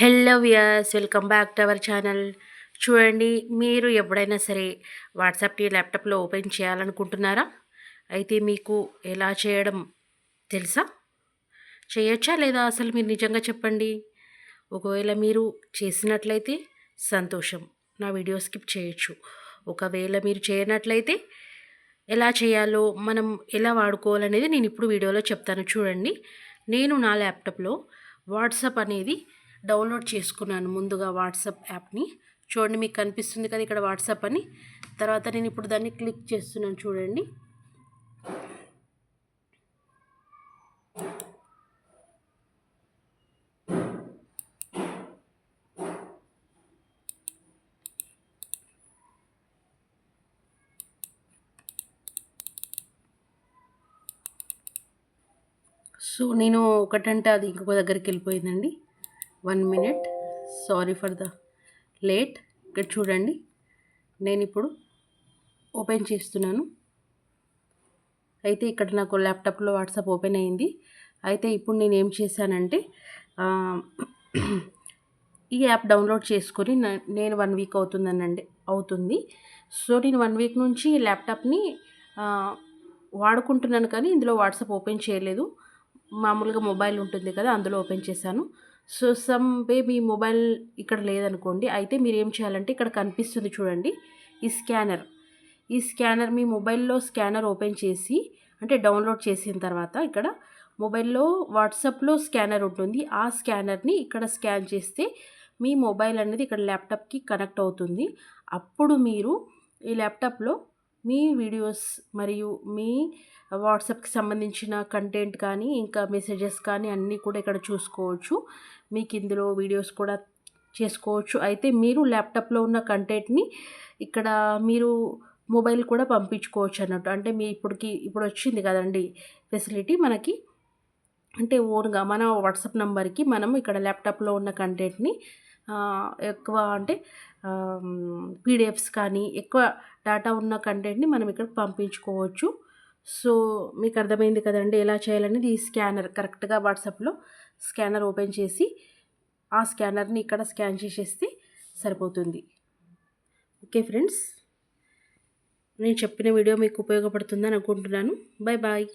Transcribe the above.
Hello viewers, welcome back to our channel. చూడండి, మీరు ఎప్పుడైనా సరే వాట్సాప్ని ల్యాప్టాప్లో ఓపెన్ చేయాలనుకుంటున్నారా? అయితే మీకు ఎలా చేయడం తెలుసా? చేయొచ్చా లేదా అసలు మీరు నిజంగా చెప్పండి. ఒకవేళ మీరు చేసినట్లయితే సంతోషం, నా వీడియో స్కిప్ చేయొచ్చు. ఒకవేళ మీరు చేయనట్లయితే ఎలా చేయాలో, మనం ఎలా వాడుకోవాలనేది నేను ఇప్పుడు వీడియోలో చెప్తాను. చూడండి, నేను నా ల్యాప్టాప్లో వాట్సాప్ అనేది డౌన్లోడ్ చేసుకున్నాను. ముందుగా వాట్సాప్ యాప్ని చూడండి, మీకు కనిపిస్తుంది కదా ఇక్కడ వాట్సాప్ అని. తర్వాత నేను ఇప్పుడు దాన్ని క్లిక్ చేస్తున్నాను. చూడండి, సో నేను ఒకటంటే అది ఇంకొక దగ్గరికి వెళ్ళిపోయిందండి. 1 minute, sorry for the late. ఇక్కడ చూడండి, నేను ఇప్పుడు ఓపెన్ చేస్తున్నాను. అయితే ఇక్కడ నాకు ల్యాప్టాప్లో వాట్సాప్ ఓపెన్ అయింది. అయితే ఇప్పుడు నేను ఏం చేశానంటే ఆ, ఈ యాప్ డౌన్లోడ్ చేసుకొని నేను 1 వీక్ అవుతుంది. సో నేను 1 వీక్ నుంచి ఈ ల్యాప్టాప్ని ఆ, వాడుకుంటున్నాను, కానీ ఇందులో వాట్సాప్ ఓపెన్ చేయలేదు. మామూలుగా మొబైల్ ఉంటుంది కదా, అందులో ఓపెన్ చేశాను. సో సమ్ వే మీ మొబైల్ ఇక్కడ లేదనుకోండి, అయితే మీరు ఏం చేయాలంటే ఇక్కడ కనిపిస్తుంది చూడండి, ఈ స్కానర్ మీ మొబైల్లో స్కానర్ ఓపెన్ చేసి, అంటే డౌన్లోడ్ చేసిన తర్వాత ఇక్కడ మొబైల్లో వాట్సాప్లో స్కానర్ ఉంటుంది. ఆ స్కానర్ని ఇక్కడ స్కాన్ చేస్తే మీ మొబైల్ అనేది ఇక్కడ ల్యాప్టాప్కి కనెక్ట్ అవుతుంది. అప్పుడు మీరు ఈ ల్యాప్టాప్లో మీ వీడియోస్ మరియు మీ వాట్సాప్కి సంబంధించిన కంటెంట్ కానీ, ఇంకా మెసేజెస్ కానీ అన్నీ కూడా ఇక్కడ చూసుకోవచ్చు. మీకు ఇందులో వీడియోస్ కూడా చేసుకోవచ్చు. అయితే మీరు ల్యాప్టాప్లో ఉన్న కంటెంట్ని ఇక్కడ మీరు మొబైల్ కూడా పంపించుకోవచ్చు అన్నట్టు. అంటే మీ ఇప్పుడు వచ్చింది కదండి ఫెసిలిటీ మనకి, అంటే ఓన్గా మన వాట్సాప్ నెంబర్కి మనం ఇక్కడ ల్యాప్టాప్లో ఉన్న కంటెంట్ని ఎక్కువ అంటే పీడిఎఫ్స్ కానీ ఎక్కువ డేటా ఉన్న కంటెంట్ని మనం ఇక్కడ పంపించుకోవచ్చు. సో మీకు అర్థమైంది కదండి ఎలా చేయాలనేది. ఈ స్కానర్ కరెక్ట్గా వాట్సాప్లో స్కానర్ ఓపెన్ చేసి ఆ స్కానర్ని ఇక్కడ స్కాన్ చేసేస్తే సరిపోతుంది. ఓకే ఫ్రెండ్స్, నేను చెప్పిన వీడియో మీకు ఉపయోగపడుతుందని అనుకుంటున్నాను. Bye bye.